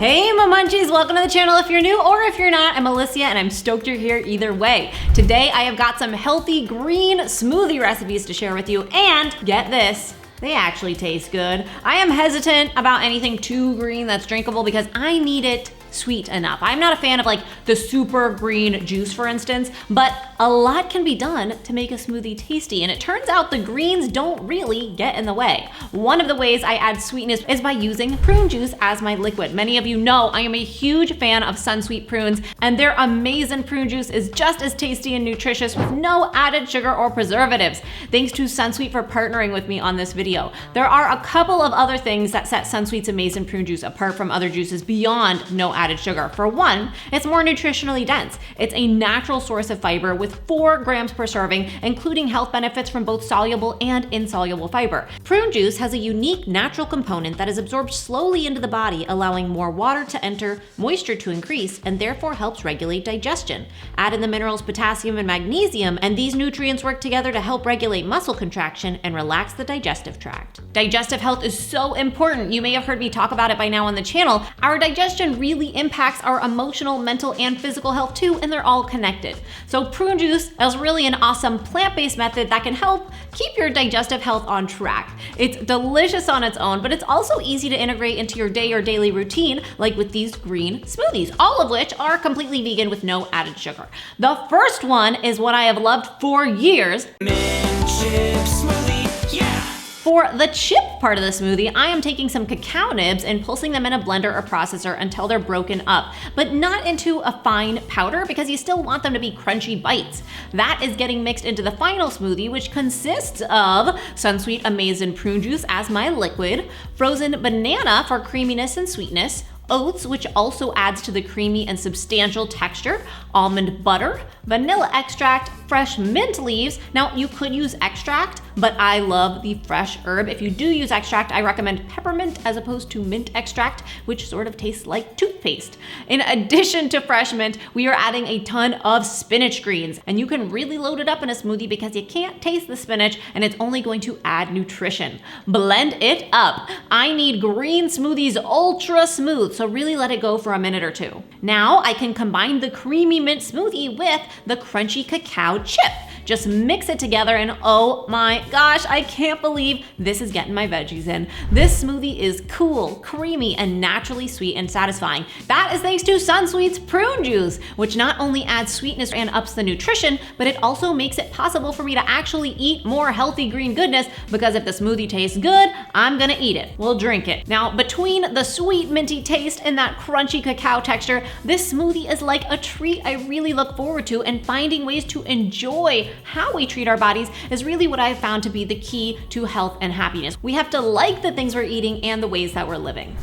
Hey my munchies, welcome to the channel if you're new or if you're not. I'm Alyssia and I'm stoked you're here either way. Today I have got some healthy green smoothie recipes to share with you, and get this, they actually taste good. I am hesitant about anything too green that's drinkable because I need it sweet enough. I'm not a fan of like the super green juice, for instance, but a lot can be done to make a smoothie tasty, and it turns out the greens don't really get in the way. One of the ways I add sweetness is by using prune juice as my liquid. Many of you know I am a huge fan of Sunsweet prunes, and their amazing prune juice is just as tasty and nutritious with no added sugar or preservatives. Thanks to Sunsweet for partnering with me on this video. There are a couple of other things that set Sunsweet's amazing prune juice apart from other juices beyond no added sugar. For one, it's more nutritionally dense. It's a natural source of fiber with 4 grams per serving, including health benefits from both soluble and insoluble fiber. Prune juice has a unique natural component that is absorbed slowly into the body, allowing more water to enter, moisture to increase, and therefore helps regulate digestion. Add in the minerals potassium and magnesium, and these nutrients work together to help regulate muscle contraction and relax the digestive tract. Digestive health is so important. You may have heard me talk about it by now on the channel. Our digestion really impacts our emotional, mental, and physical health too, and they're all connected. So prune juice is really an awesome plant-based method that can help keep your digestive health on track. It's delicious on its own, but it's also easy to integrate into your day or daily routine, like with these green smoothies, all of which are completely vegan with no added sugar. The first one is what I have loved for years. Mint chip smoothie, yeah! For the chip part of the smoothie, I am taking some cacao nibs and pulsing them in a blender or processor until they're broken up, but not into a fine powder because you still want them to be crunchy bites. That is getting mixed into the final smoothie, which consists of Sunsweet Amazing Prune Juice as my liquid, frozen banana for creaminess and sweetness, oats, which also adds to the creamy and substantial texture, almond butter, vanilla extract, fresh mint leaves. Now you could use extract, but I love the fresh herb. If you do use extract, I recommend peppermint as opposed to mint extract, which sort of tastes like toothpaste. In addition to fresh mint, we are adding a ton of spinach greens, and you can really load it up in a smoothie because you can't taste the spinach and it's only going to add nutrition. Blend it up. I need green smoothies ultra smooth, so really let it go for a minute or two. Now I can combine the creamy mint smoothie with the crunchy cacao chip. Just mix it together and oh my gosh, I can't believe this is getting my veggies in. This smoothie is cool, creamy, and naturally sweet and satisfying. That is thanks to Sunsweet's prune juice, which not only adds sweetness and ups the nutrition, but it also makes it possible for me to actually eat more healthy green goodness, because if the smoothie tastes good, I'm gonna eat it. We'll drink it. Now, between the sweet minty taste and that crunchy cacao texture, this smoothie is like a treat I really look forward to, and finding ways to enjoy how we treat our bodies is really what I've found to be the key to health and happiness. We have to like the things we're eating and the ways that we're living.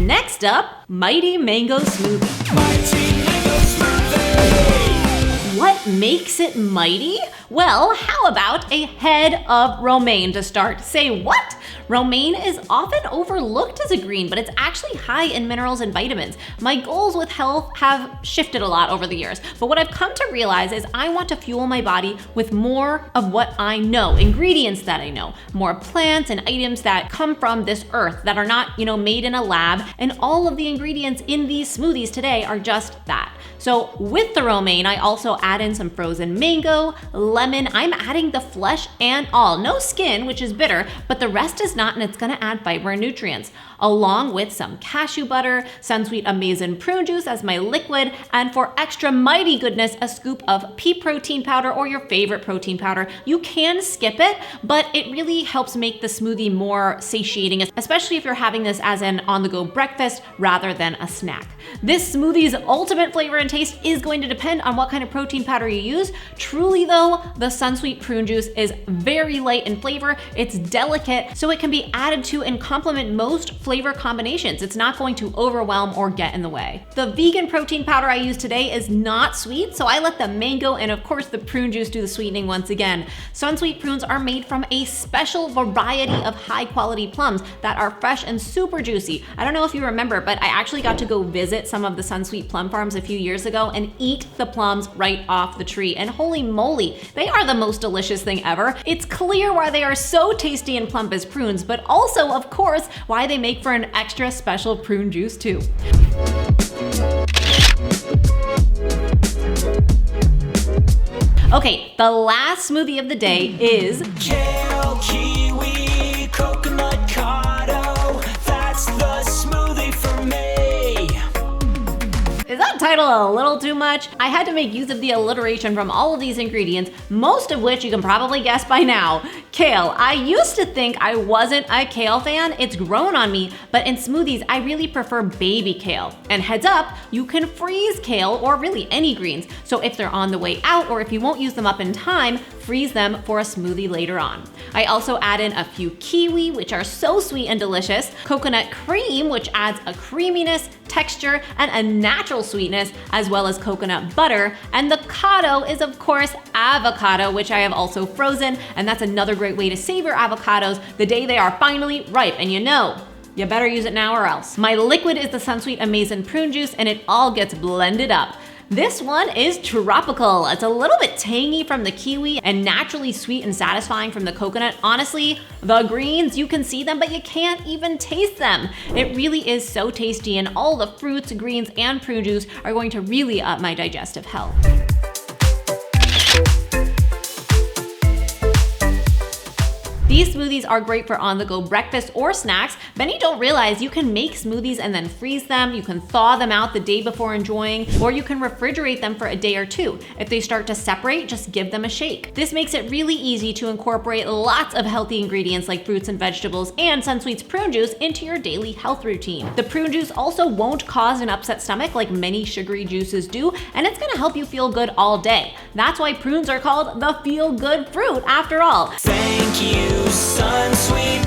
Next up, Mighty Mango Smoothie. Mighty Mango Smoothie! What makes it mighty? Well, how about a head of romaine to start? Say what? Romaine is often overlooked as a green, but it's actually high in minerals and vitamins. My goals with health have shifted a lot over the years, but what I've come to realize is I want to fuel my body with more of what I know, ingredients that I know, more plants and items that come from this earth that are not, made in a lab, and all of the ingredients in these smoothies today are just that. So with the romaine, I also add in some frozen mango, lemon. I'm adding the flesh and all. No skin, which is bitter, but the rest is not, and it's gonna add fiber and nutrients, along with some cashew butter, Sunsweet Amazing Prune Juice as my liquid, and for extra mighty goodness, a scoop of pea protein powder or your favorite protein powder. You can skip it, but it really helps make the smoothie more satiating, especially if you're having this as an on-the-go breakfast rather than a snack. This smoothie's ultimate flavor and taste is going to depend on what kind of protein powder you use. Truly though, the Sunsweet Prune Juice is very light in flavor, it's delicate, so it can be added to and complement most flavor combinations. It's not going to overwhelm or get in the way. The vegan protein powder I use today is not sweet, so I let the mango and of course the prune juice do the sweetening once again. Sunsweet prunes are made from a special variety of high quality plums that are fresh and super juicy. I don't know if you remember, but I actually got to go visit some of the Sunsweet plum farms a few years ago and eat the plums right off the tree. And holy moly, they They are the most delicious thing ever. It's clear why they are so tasty and plump as prunes, but also, of course, why they make for an extra special prune juice too. Okay, the last smoothie of the day is Kale Kiwi Coconut Cacao. That's the smoothie for me. Is that title a little too much? I had to make use of the alliteration from all of these ingredients, most of which you can probably guess by now. Kale. I used to think I wasn't a kale fan. It's grown on me, but in smoothies, I really prefer baby kale. And heads up, you can freeze kale or really any greens. So if they're on the way out or if you won't use them up in time, freeze them for a smoothie later on. I also add in a few kiwi, which are so sweet and delicious, coconut cream, which adds a creaminess, texture, and a natural sweetness, as well as coconut butter. And the cacao is, of course, avocado, which I have also frozen, and that's another great way to save your avocados the day they are finally ripe. And you better use it now or else. My liquid is the Sunsweet Amazing Prune Juice, and it all gets blended up. This one is tropical. It's a little bit tangy from the kiwi and naturally sweet and satisfying from the coconut. Honestly, the greens, you can see them, but you can't even taste them. It really is so tasty, and all the fruits, greens, and prune juice are going to really up my digestive health. These smoothies are great for on-the-go breakfast or snacks. Many don't realize you can make smoothies and then freeze them. You can thaw them out the day before enjoying, or you can refrigerate them for a day or two. If they start to separate, just give them a shake. This makes it really easy to incorporate lots of healthy ingredients like fruits and vegetables and Sunsweet's prune juice into your daily health routine. The prune juice also won't cause an upset stomach like many sugary juices do, and it's gonna help you feel good all day. That's why prunes are called the feel-good fruit after all. Thank you, Sunsweet.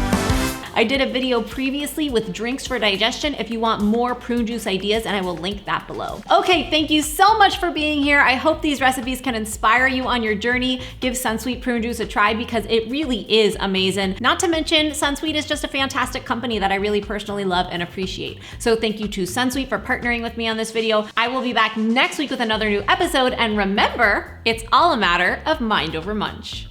I did a video previously with drinks for digestion if you want more prune juice ideas, and I will link that below. Okay, thank you so much for being here. I hope these recipes can inspire you on your journey. Give Sunsweet prune juice a try because it really is amazing. Not to mention, Sunsweet is just a fantastic company that I really personally love and appreciate. So thank you to Sunsweet for partnering with me on this video. I will be back next week with another new episode, and remember, it's all a matter of mind over munch.